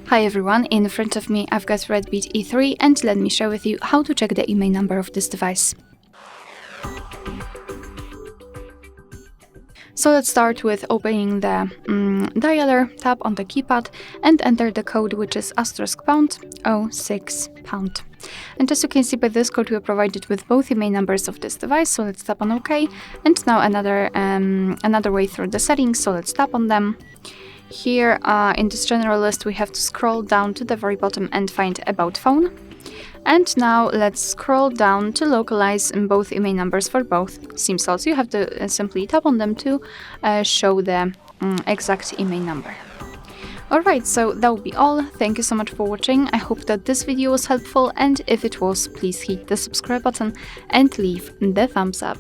Hi everyone, in front of me I've got REDBEAT E3 and let me share with you how to check the IMEI number of this device. So let's start with opening the dialer, tap on the keypad and enter the code, which is *#06#. And as you can see by this code, we are provided with both IMEI numbers of this device, so let's tap on OK. And now another way through the settings, so let's tap on them. Here in this general list we have to scroll down to the very bottom and find About Phone. And now let's scroll down to localize both IMEI numbers for both SIM slots. You have to simply tap on them to show the exact IMEI number. Alright, so that will be all. Thank you so much for watching. I hope that this video was helpful, and if it was, please hit the subscribe button and leave the thumbs up.